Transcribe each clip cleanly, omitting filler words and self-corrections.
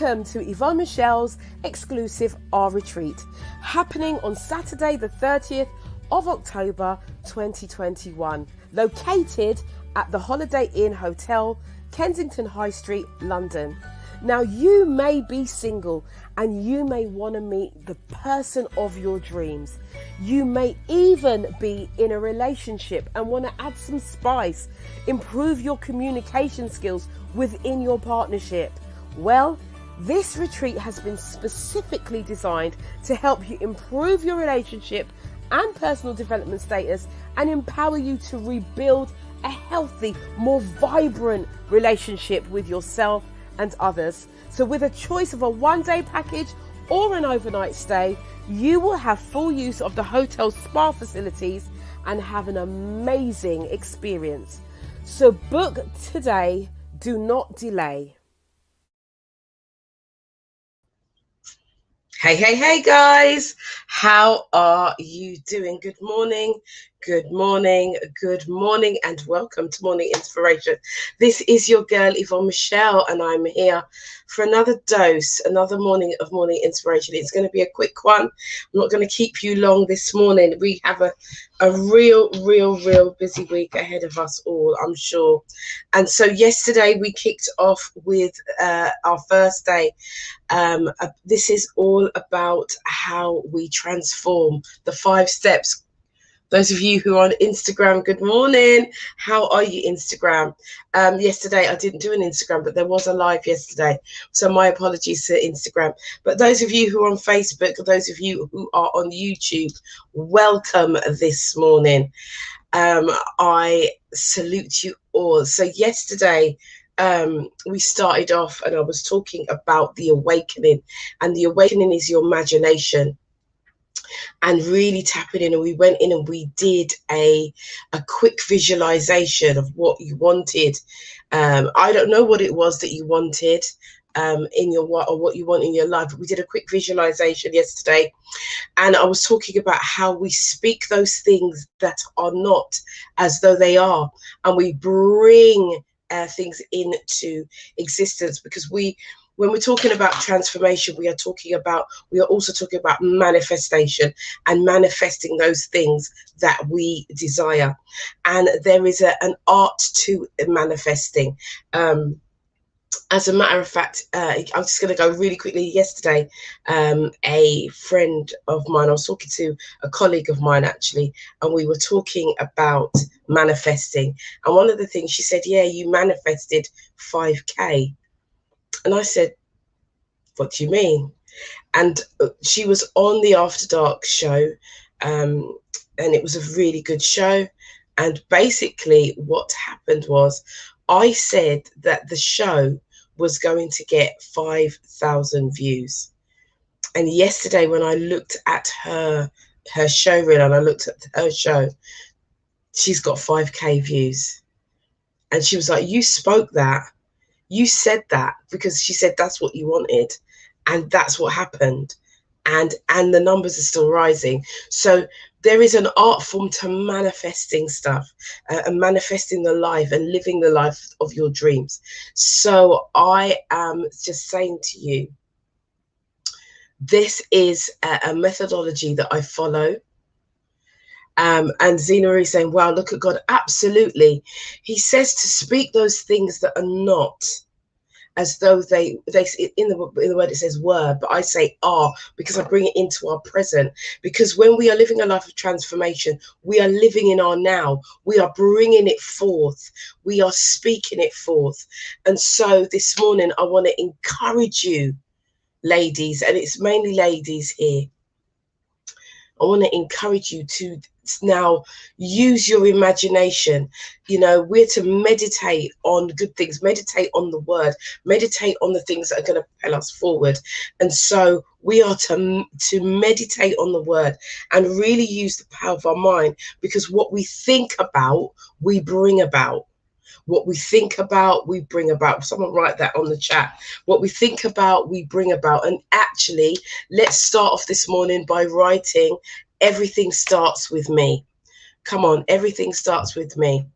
Welcome to Yvonne Michelle's exclusive R Retreat, happening on Saturday the 30th of October 2021, located at the Holiday Inn Hotel, Kensington High Street, London. Now, you may be single and you may want to meet the person of your dreams. You may even be in a relationship and want to add some spice, improve your communication skills within your partnership. Well, this retreat has been specifically designed to help you improve your relationship and personal development status and empower you to rebuild a healthy, more vibrant relationship with yourself and others. So with a choice of a one-day package or an overnight stay, you will have full use of the hotel's spa facilities and have an amazing experience. So book today, do not delay. Hey guys, how are you doing? Good morning, and welcome to Morning Inspiration. This is your girl Yvonne Michelle, and I'm here for another dose, another morning of Morning Inspiration. It's going to be a quick one. I'm not going to keep you long this morning. We have a real busy week ahead of us all, I'm sure. And so yesterday we kicked off with our first day. This is all about how we transform, the 5 steps. Those of you who are on Instagram, good morning. How are you, Instagram? Yesterday I didn't do an Instagram, but there was a live yesterday, so my apologies to Instagram. But those of you who are on Facebook, those of you who are on YouTube, welcome this morning. I salute you all. So yesterday we started off and I was talking about the awakening, and the awakening is your imagination and really tapping in. And we went in and we did a quick visualization of what you wanted. I don't know what it was that you wanted in your what you want in your life, but we did a quick visualization yesterday, and I was talking about how we speak those things that are not as though they are, and we bring things into existence, because when we're talking about transformation, we are also talking about manifestation and manifesting those things that we desire. And there is an art to manifesting. As a matter of fact, I'm just going to go really quickly. Yesterday, a friend of mine, I was talking to a colleague of mine actually, and we were talking about manifesting. And one of the things she said, yeah, you manifested 5K. And I said, what do you mean? And she was on the After Dark show, and it was a really good show. And basically what happened was, I said that the show was going to get 5,000 views. And yesterday when I looked at her show reel and I looked at her show, she's got 5K views. And she was like, you spoke that. You said that, because she said that's what you wanted. And that's what happened. And the numbers are still rising. So there is an art form to manifesting stuff, and manifesting the life and living the life of your dreams. So I am just saying to you, this is a methodology that I follow. And Zena Marie saying, wow, look at God. Absolutely. He says to speak those things that are not as though they in the word it says were, but I say are, because I bring it into our present. Because when we are living a life of transformation, we are living in our now. We are bringing it forth. We are speaking it forth. And so this morning I want to encourage you, ladies, and it's mainly ladies here. I want to encourage you to now use your imagination. You know, we're to meditate on good things, meditate on the word, meditate on the things that are going to propel us forward. And so we are to meditate on the word and really use the power of our mind, because what we think about, we bring about. What we think about, we bring about. Someone write that on the chat. What we think about, we bring about. And actually, let's start off this morning by writing, everything starts with me. Come on, everything starts with me.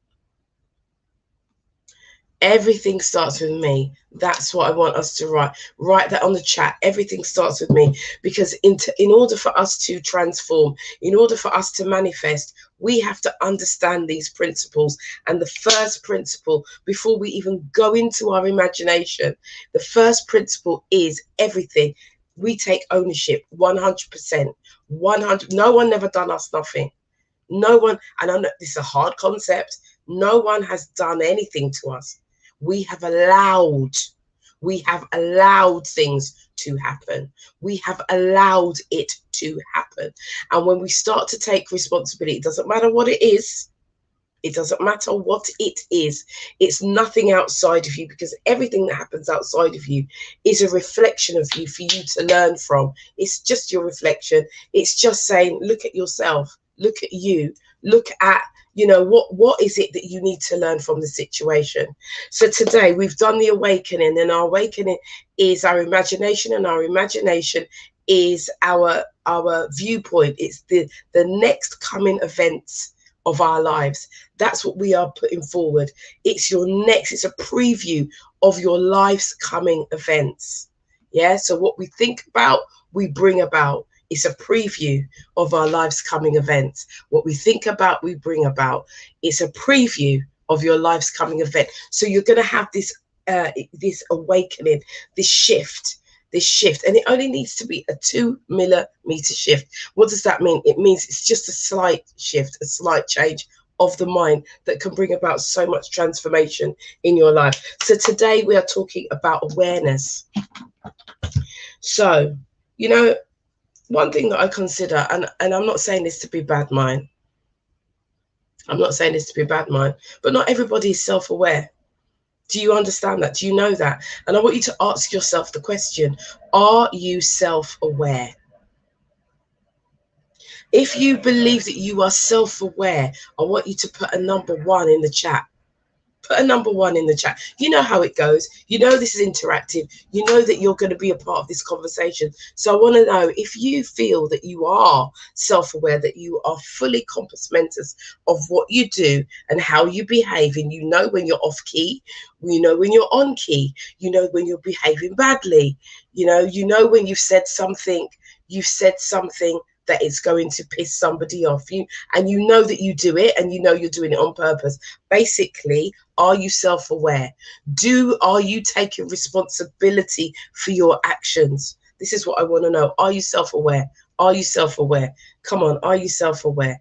Everything starts with me. That's what I want us to write. Write that on the chat. Everything starts with me. Because in order for us to transform, in order for us to manifest, we have to understand these principles. And the first principle, before we even go into our imagination, the first principle is everything. We take ownership 100%. 100. No one never done us nothing. No one, and I know this is a hard concept. No one has done anything to us. We have allowed things to happen. We have allowed it to happen. And when we start to take responsibility, it doesn't matter what it is. It doesn't matter what it is. It's nothing outside of you, because everything that happens outside of you is a reflection of you for you to learn from. It's just your reflection. It's just saying, look at yourself, look at you, look at, you know, what is it that you need to learn from the situation. So today we've done the awakening, and our awakening is our imagination, and our imagination is our viewpoint. It's the next coming events of our lives. That's what we are putting forward. It's it's a preview of your life's coming events. Yeah, so what we think about, we bring about. It's a preview of our life's coming events. What we think about, we bring about. It's a preview of your life's coming event. So you're going to have this awakening, this shift, and it only needs to be a 2 millimeter shift. What does that mean? It means it's just a slight shift, a slight change of the mind that can bring about so much transformation in your life. So today we are talking about awareness. So, you know, one thing that I consider, and I'm not saying this to be bad mind. I'm not saying this to be a bad mind, but not everybody is self-aware. Do you understand that? Do you know that? And I want you to ask yourself the question, are you self-aware? If you believe that you are self-aware, I want you to put a number 1 in the chat. Put a number 1 in the chat. You know how it goes. You know this is interactive. You know that you're going to be a part of this conversation. So I want to know if you feel that you are self-aware, that you are fully compassmentous of what you do and how you behave. And you know when you're off key. You know when you're on key. You know when you're behaving badly. You know when you've said something that is going to piss somebody off you, and you know that you do it, and you know you're doing it on purpose. Basically, are you self-aware? Are you taking responsibility for your actions? This is what I want to know. Are you self-aware? Are you self-aware? Come on, are you self-aware?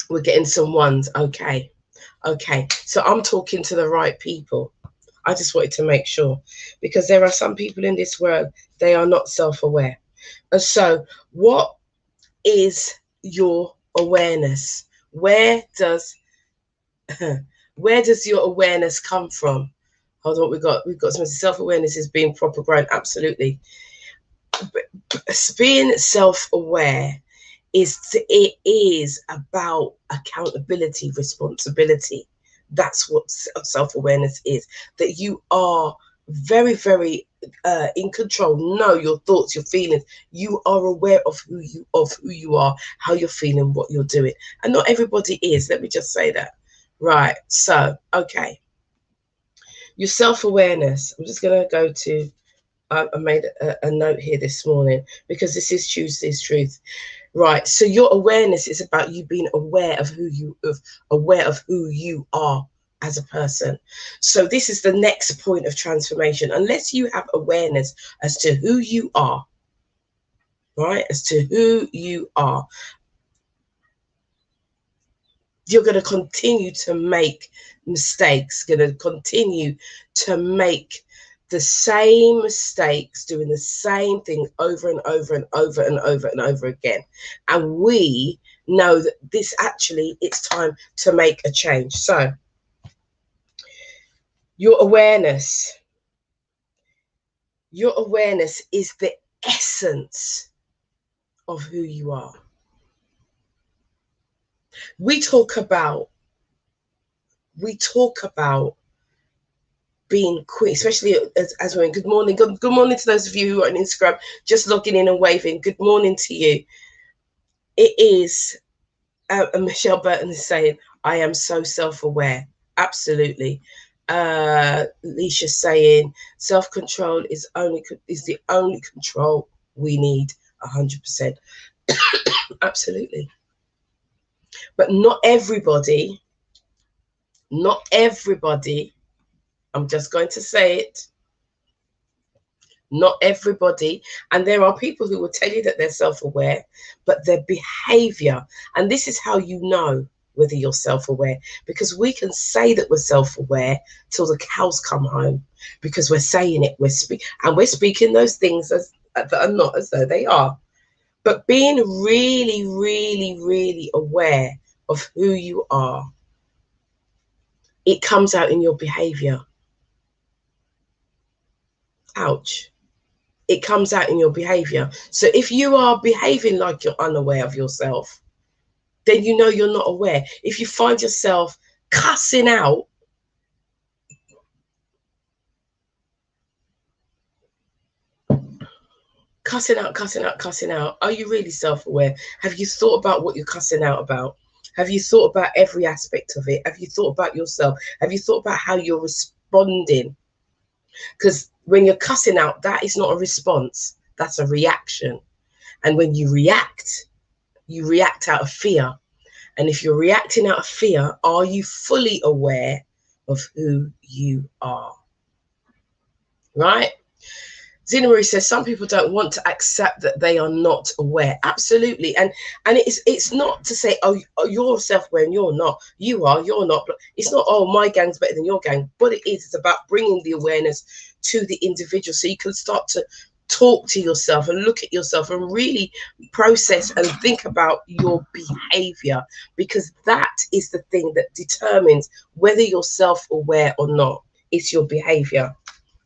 We're getting some ones. Okay. So I'm talking to the right people. I just wanted to make sure, because there are some people in this world, they are not self-aware. And so what is your awareness? Where does your awareness come from? Hold on, we've got some self-awareness is being proper grown. Absolutely. Being self-aware is about accountability, responsibility. That's what self-awareness is, that you are very, very in control. Know your thoughts, your feelings. You are aware of who you are, how you're feeling, what you're doing. And not everybody is. Let me just say that. Right. So, okay. Your self-awareness. I'm just going to go to, I made a note here this morning, because this is Tuesday's Truth. Right. So your awareness is about you being aware of who you are as a person. So this is the next point of transformation. Unless you have awareness as to who you are, right, as to who you are, you're going to continue to make mistakes, going to continue to make the same mistakes, doing the same thing over and over and over and over and over again. And we know that this actually, it's time to make a change. So your awareness is the essence of who you are. We talk about being quick, especially as we're in. Good morning. Good morning to those of you who are on Instagram, just logging in and waving. Good morning to you. It is, Michelle Burton is saying, I am so self-aware. Absolutely. Leisha saying self-control is the only control we need. 100%. Absolutely. But not everybody, I'm just going to say it, not everybody, and there are people who will tell you that they're self-aware, but their behavior, and this is how you know whether you're self-aware, because we can say that we're self-aware till the cows come home, because we're saying it, we're speaking those things as that are not as though they are. But being really, really, really aware of who you are, it comes out in your behavior. Ouch. It comes out in your behavior. So if you are behaving like you're unaware of yourself, then you know you're not aware. If you find yourself cussing out, cussing out, are you really self-aware? Have you thought about what you're cussing out about? Have you thought about every aspect of it? Have you thought about yourself? Have you thought about how you're responding? Because when you're cussing out, that is not a response, that's a reaction. And when you react out of fear. And if you're reacting out of fear, are you fully aware of who you are? Right? Zena Marie says some people don't want to accept that they are not aware. Absolutely. And it's not to say, oh, you're self-aware and you're not. You are, you're not. But it's not, oh, my gang's better than your gang. But it's about bringing the awareness to the individual so you can start to talk to yourself and look at yourself and really process and think about your behavior, because that is the thing that determines whether you're self-aware or not. It's your behavior.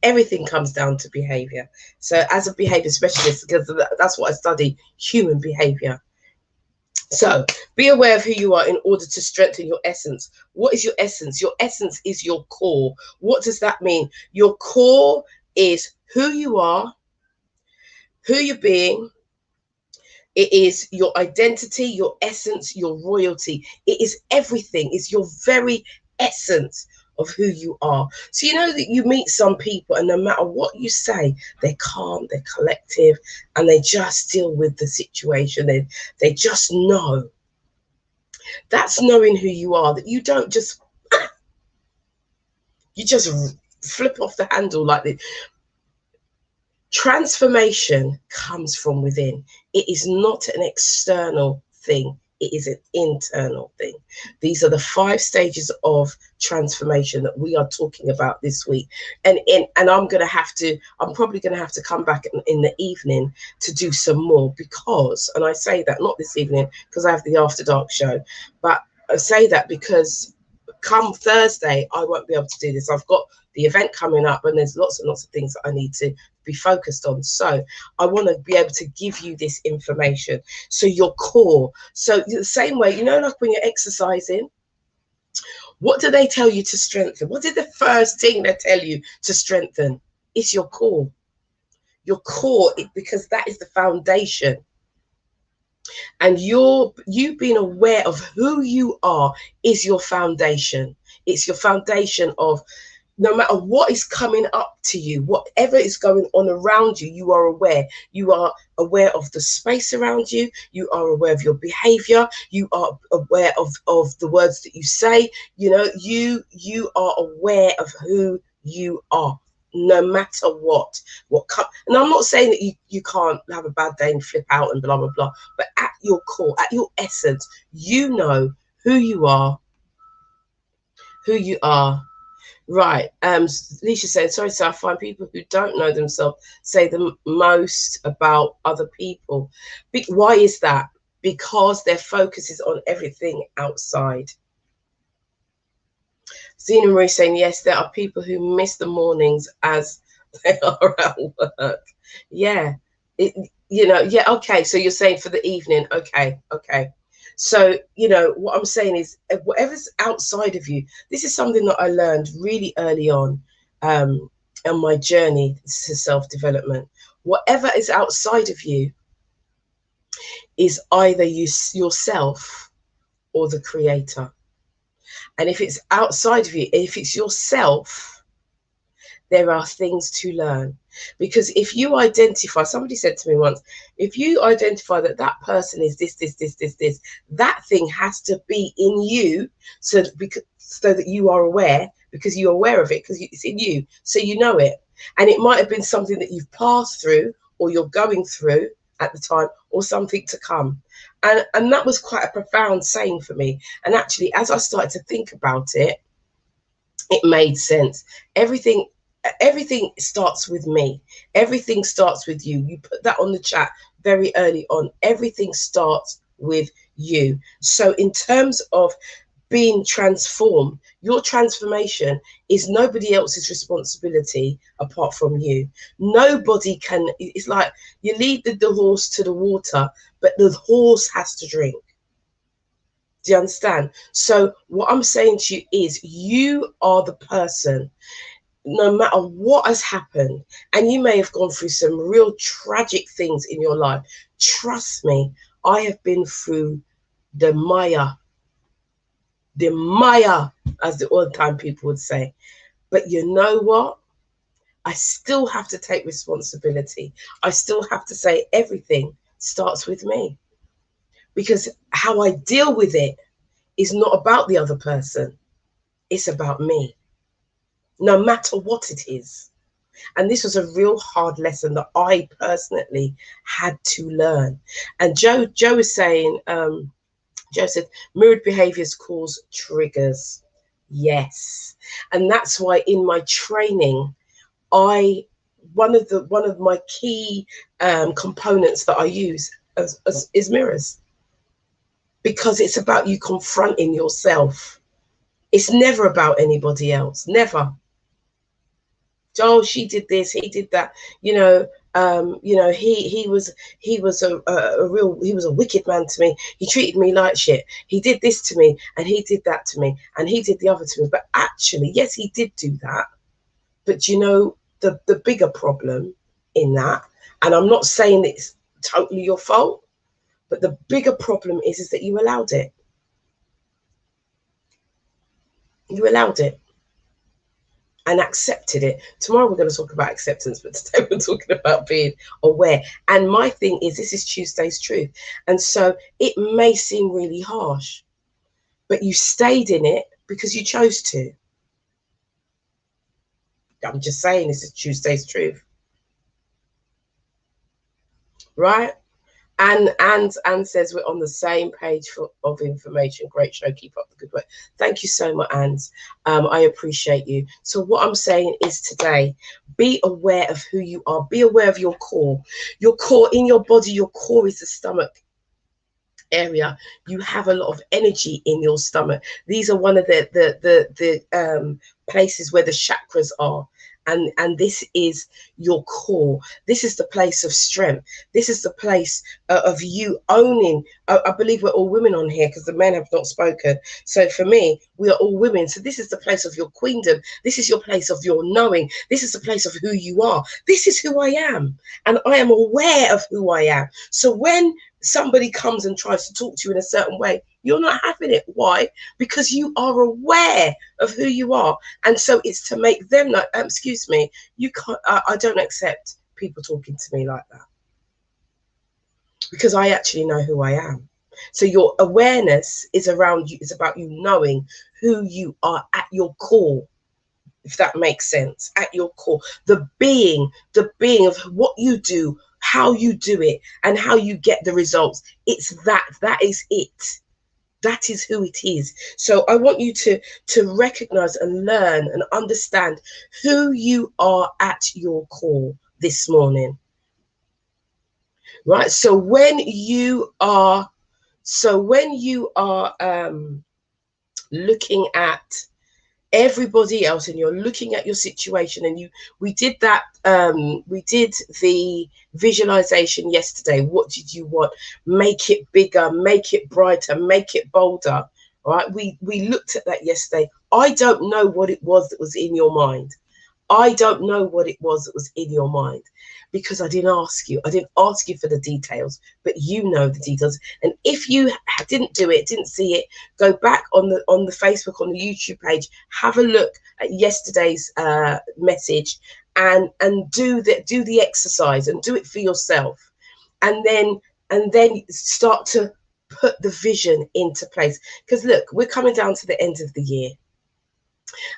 Everything comes down to behavior. So as a behavior specialist, because that's what I study, human behavior. So be aware of who you are in order to strengthen your essence. What is your essence? Your essence is your core. What does that mean? Your core is who you are, who you're being. It is your identity, your essence, your royalty. It is everything. It's your very essence of who you are. So you know that you meet some people and no matter what you say, they're calm, they're collective, and they just deal with the situation. They just know. That's knowing who you are, that you don't just you just flip off the handle like this. Transformation comes from within. It is not an external thing. It is an internal thing. These are the 5 stages of transformation that we are talking about this week. And I'm probably going to have to come back in the evening to do some more, because, and I say that not this evening because I have the After Dark show, but I say that because come Thursday, I won't be able to do this. I've got the event coming up and there's lots and lots of things that I need to be focused on. So I want to be able to give you this information. So your core. So the same way, you know, like when you're exercising, what do they tell you to strengthen? What is the first thing they tell you to strengthen? It's your core. Your core, because that is the foundation. And you being aware of who you are is your foundation. It's your foundation of no matter what is coming up to you, whatever is going on around you, you are aware. You are aware of the space around you. You are aware of your behavior. You are aware of the words that you say. You know, you are aware of who you are, no matter what. And I'm not saying that you can't have a bad day and flip out and blah, blah, blah. But at your core, at your essence, you know who you are. Who you are. Right. Leisha said, sorry, sir, I find people who don't know themselves say the most about other people. Why is that? Because their focus is on everything outside. Zena Marie saying, yes, there are people who miss the mornings as they are at work. Yeah. Yeah, okay. So you're saying for the evening. Okay. So, you know, what I'm saying is whatever's outside of you, this is something that I learned really early on my journey to self-development. Whatever is outside of you is either yourself or the creator. And if it's outside of you, if it's yourself, there are things to learn. Because if you identify, somebody said to me once, if you identify that that person is this, that thing has to be in you, so that you are aware, because you're aware of it, because it's in you, so you know it. And it might have been something that you've passed through, or you're going through at the time, or something to come. And that was quite a profound saying for me. And actually, as I started to think about it, it made sense. Everything starts with me. Everything starts with you. You put that on the chat very early on. Everything starts with you. So in terms of being transformed, your transformation is nobody else's responsibility apart from you. Nobody can. It's like you lead the horse to the water, but the horse has to drink. Do you understand? So what I'm saying to you is, you are the person, no matter what has happened, and you may have gone through some real tragic things in your life. Trust me, I have been through the mire, as the old time people would say. But you know what? I still have to take responsibility. I still have to say everything starts with me, because how I deal with it is not about the other person. It's about me, no matter what it is. And this was a real hard lesson that I personally had to learn. And Joe is saying, Joe said, mirrored behaviors cause triggers. Yes. And that's why in my training, one of my key components that I use is mirrors, because it's about you confronting yourself. It's never about anybody else. Never. Oh, she did this, he did that. He was a wicked man to me. He treated me like shit. He did this to me, and he did that to me, and he did the other to me. But actually, yes, he did do that. But you know, the bigger problem in that, and I'm not saying it's totally your fault, but the bigger problem is that you allowed it. You allowed it and accepted it. Tomorrow we're going to talk about acceptance, but today we're talking about being aware. And my thing is, this is Tuesday's truth. And so it may seem really harsh, but you stayed in it because you chose to. I'm just saying, this is Tuesday's truth. Right? And says we're on the same page of information. Great show, keep up the good work. Thank you so much, Anne. I appreciate you. So what I'm saying is, today, be aware of who you are. Be aware of your core. Your core in your body. Your core is the stomach area. You have a lot of energy in your stomach. These are one of the places where the chakras are. And this is your core. This is the place of strength. This is the place of you owning. I believe we're all women on here, because the men have not spoken. So for me, we are all women. So this is the place of your queendom. This is your place of your knowing. This is the place of who you are. This is who I am. And I am aware of who I am. So when somebody comes and tries to talk to you in a certain way, you're not having it. Why? Because you are aware of who you are. And so it's to make them know, excuse me, you can't, I don't accept people talking to me like that, because I actually know who I am. So your awareness is around you. It's about you knowing who you are at your core, if that makes sense. At your core, the being of what you do, how you do it, and how you get the results. It's that is it. That is who it is. So I want you to recognize and learn and understand who you are at your core this morning. Right? So when you are looking at everybody else, and you're looking at your situation, and we did the visualization yesterday. What did you want? Make it bigger, make it brighter, make it bolder. All right, we looked at that yesterday. I don't know what it was that was in your mind. I don't know what it was that was in your mind, because I didn't ask you. I didn't ask you for the details, but you know the details. And if you didn't do it, didn't see it, go back on the Facebook, on the YouTube page, have a look at yesterday's message, and do the exercise and do it for yourself, and then start to put the vision into place. Because look, we're coming down to the end of the year.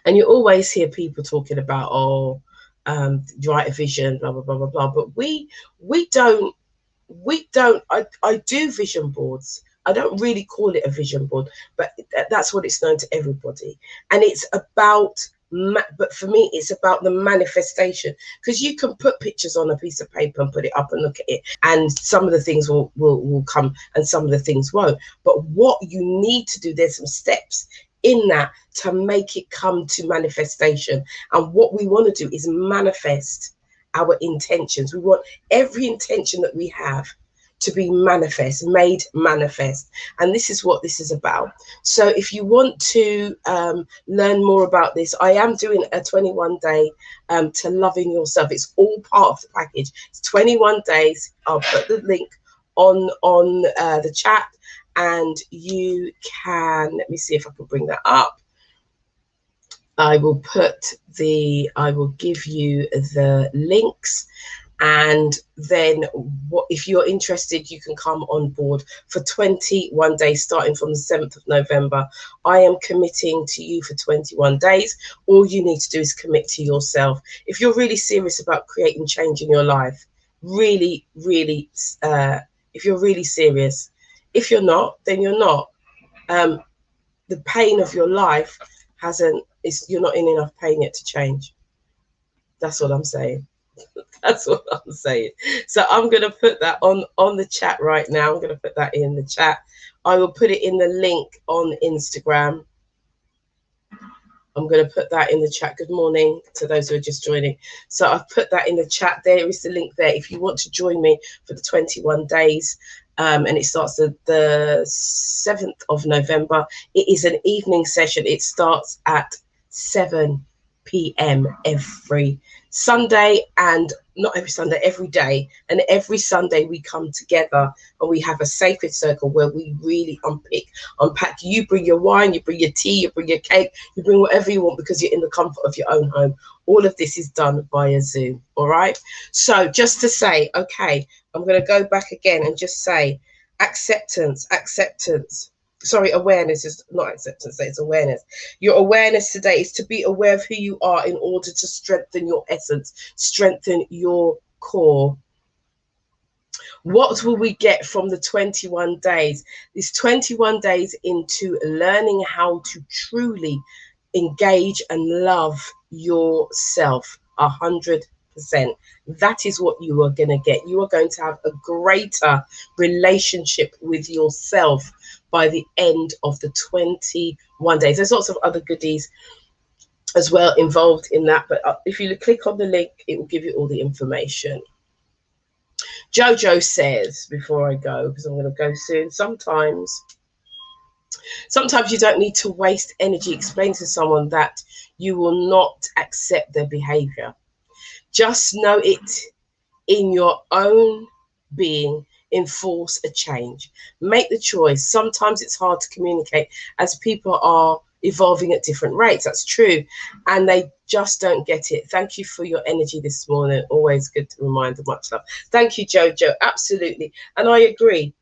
And you always hear people talking about, oh, write a vision, blah, blah, blah, blah, blah. But we don't, I do vision boards. I don't really call it a vision board, but that's what it's known to everybody. And it's about, but for me, it's about the manifestation, because you can put pictures on a piece of paper and put it up and look at it, and some of the things will come and some of the things won't. But what you need to do, there's some steps in that to make it come to manifestation. And what we want to do is manifest our intentions. We want every intention that we have to be made manifest. And this is what this is about. So if you want to learn more about this, I am doing a 21-day to loving yourself. It's all part of the package. It's 21 days. I'll put the link on the chat, and you can, let me see if I can bring that up. I will give you the links, and then if you're interested, you can come on board for 21 days starting from the 7th of November. I am committing to you for 21 days. All you need to do is commit to yourself. If you're really serious about creating change in your life, really, if you're really serious. If you're not, then you're not. The pain of your life you're not in enough pain yet to change. That's what I'm saying. That's what I'm saying. So I'm going to put that on the chat right now. I'm going to put that in the chat. I will put it in the link on Instagram. I'm going to put that in the chat. Good morning to those who are just joining. So I've put that in the chat. There is the link there. If you want to join me for the 21 days, and it starts the 7th of November. It is an evening session. It starts at 7 p.m. every Sunday, and not every Sunday, every day. And every Sunday we come together and we have a sacred circle where we really unpack. You bring your wine, you bring your tea, you bring your cake, you bring whatever you want, because you're in the comfort of your own home. All of this is done via Zoom. All right. So just to say, okay, I'm going to go back again and just say acceptance. Sorry, awareness is not acceptance, it's awareness. Your awareness today is to be aware of who you are in order to strengthen your essence, strengthen your core. What will we get from the 21 days? This 21 days into learning how to truly engage and love yourself 100%. That is what you are going to get. You are going to have a greater relationship with yourself by the end of the 21 days. There's lots of other goodies as well involved in that, but if you click on the link, it will give you all the information. Jojo says, before I go, because I'm going to go soon, sometimes you don't need to waste energy explaining to someone that you will not accept their behavior. Just know it in your own being. Enforce a change. Make the choice. Sometimes it's hard to communicate as people are evolving at different rates. That's true. And they just don't get it. Thank you for your energy this morning. Always good to remind them. Much love. Thank you, Jojo. Absolutely. And I agree.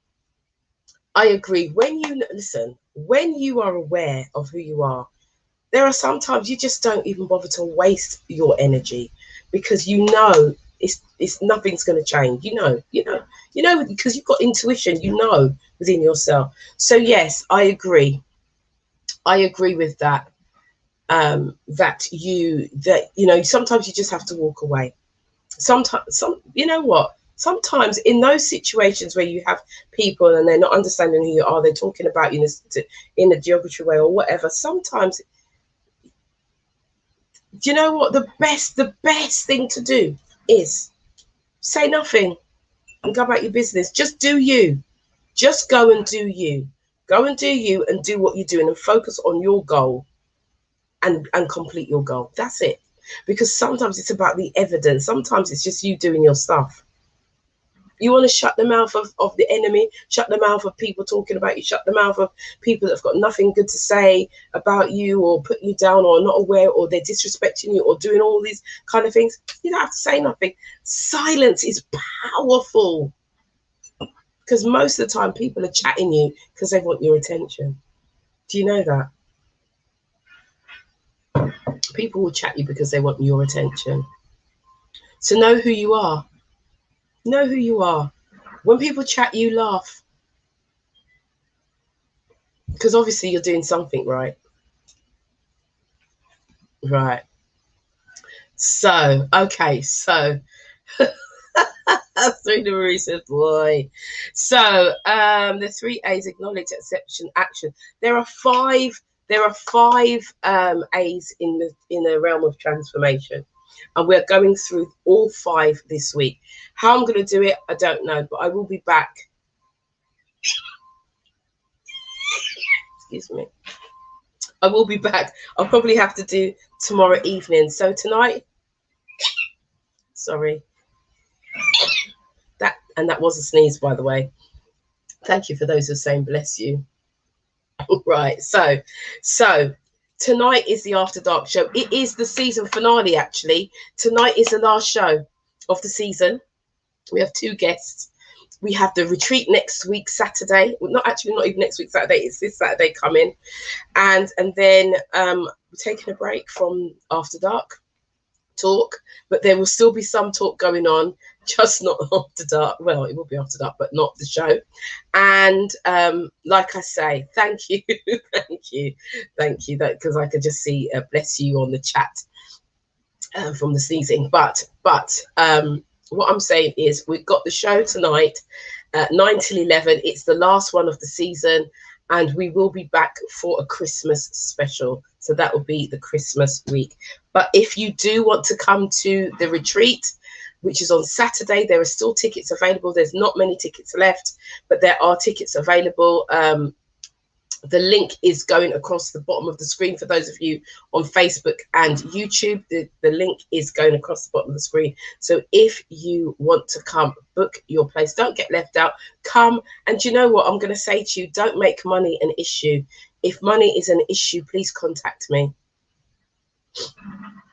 When you are aware of who you are, there are sometimes you just don't even bother to waste your energy, because you know it's nothing's going to change. You know, because you've got intuition, within yourself. So yes, I agree with that. Sometimes you just have to walk away. Sometimes in those situations where you have people and they're not understanding who you are, they're talking about you in a derogatory way or whatever. Sometimes, do you know what the best thing to do is? Say nothing and go about your business. Just do you. Just go and do you. Go and do you and do what you're doing and focus on your goal and complete your goal. That's it. because sometimes it's about the evidence. Sometimes it's just you doing your stuff. You want to shut the mouth of the enemy, shut the mouth of people talking about you, shut the mouth of people that have got nothing good to say about you or put you down or not aware or they're disrespecting you or doing all these kind of things. You don't have to say nothing. Silence is powerful, because most of the time people are chatting you because they want your attention. Do you know that? People will chat you because they want your attention. So know who you are. Know who you are. When people chat, you laugh. Because obviously you're doing something right. Right. So, okay, so Serena Marie says, boy. So, the 3 A's: acknowledge, acceptance, action. There are five A's in the realm of transformation. And we're going through all 5 this week. How I'm going to do it, I don't know, but I will be back. Excuse me. I will be back. I'll probably have to do tomorrow evening. So tonight, sorry. That was a sneeze, by the way. Thank you for those who are saying bless you. Right. So tonight is the After Dark show. It is the season finale, actually. Tonight is the last show of the season. We have 2 guests. We have the retreat next week, Saturday. Well, not even next week, Saturday. It's this Saturday coming. And then we're taking a break from After Dark talk, but there will still be some talk going on, just not After Dark. Well, it will be After Dark, but not the show. And like I say, thank you. Thank you, that because I could just see bless you on the chat from the sneezing. But what I'm saying is we've got the show tonight at 9 till 11. It's the last one of the season, and we will be back for a Christmas special. So that will be the Christmas week. But if you do want to come to the retreat, which is on Saturday, there are still tickets available. There's not many tickets left, but there are tickets available. The link is going across the bottom of the screen for those of you on Facebook and YouTube. The link is going across the bottom of the screen. So if you want to come, book your place. Don't get left out. Come. And you know what I'm going to say to you? Don't make money an issue. If money is an issue, please contact me.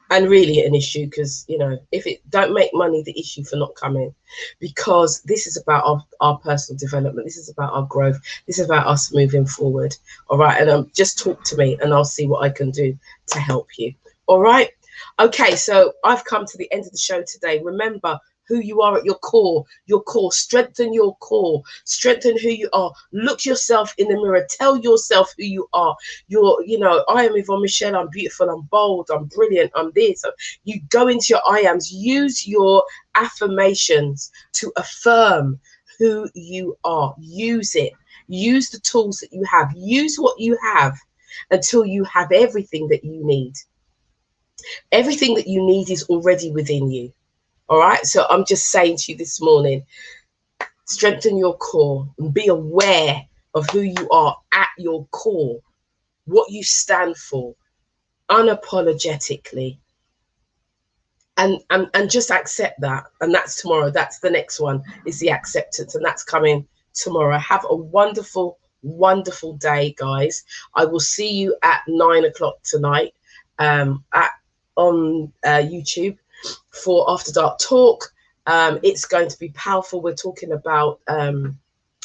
And really an issue, because, you know, if it don't make money the issue for not coming, because this is about our personal development. This is about our growth. This is about us moving forward. All right. And just talk to me and I'll see what I can do to help you. All right. Okay. So I've come to the end of the show today. Remember who you are at your core, strengthen your core, strengthen who you are. Look yourself in the mirror, tell yourself who you are. I am Yvonne Michelle, I'm beautiful, I'm bold, I'm brilliant, I'm this. You go into your I ams, use your affirmations to affirm who you are. Use it, use the tools that you have, use what you have until you have everything that you need. Everything that you need is already within you. All right. So I'm just saying to you this morning, strengthen your core and be aware of who you are at your core, what you stand for, unapologetically. And just accept that. And that's tomorrow. That's the next one, is the acceptance. And that's coming tomorrow. Have a wonderful, wonderful day, guys. I will see you at 9 o'clock tonight on YouTube for After Dark Talk. It's going to be powerful. We're talking about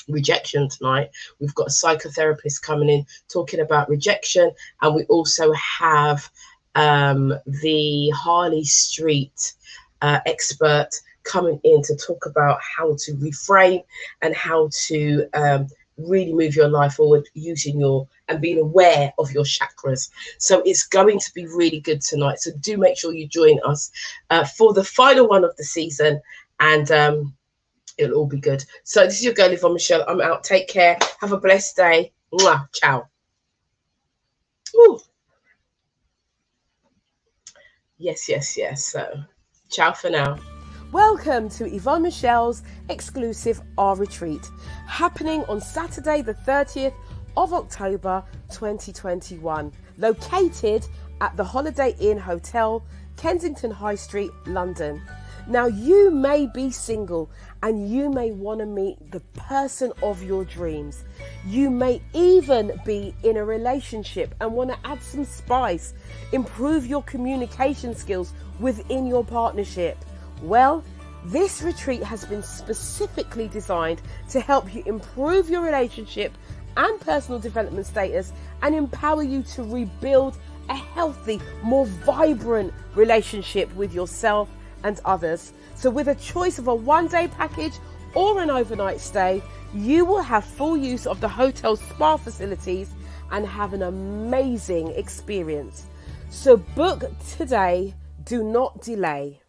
rejection tonight. We've got a psychotherapist coming in talking about rejection, and we also have the Harley Street expert coming in to talk about how to reframe and how to really move your life forward using and being aware of your chakras. So it's going to be really good tonight. So do make sure you join us for the final one of the season, and it'll all be good. So this is your girl Yvonne Michelle. I'm out. Take care. Have a blessed day. Mwah. Ciao. Ooh. Yes. So ciao for now. Welcome to Yvonne Michelle's exclusive R Retreat, happening on Saturday the 30th of October 2021, located at the Holiday Inn Hotel Kensington High Street, London. Now, you may be single and you may want to meet the person of your dreams. You may even be in a relationship and want to add some spice, improve your communication skills within your partnership. Well, this retreat has been specifically designed to help you improve your relationship and personal development status and empower you to rebuild a healthy, more vibrant relationship with yourself and others. So with a choice of a one-day package or an overnight stay, you will have full use of the hotel's spa facilities and have an amazing experience. So book today, do not delay.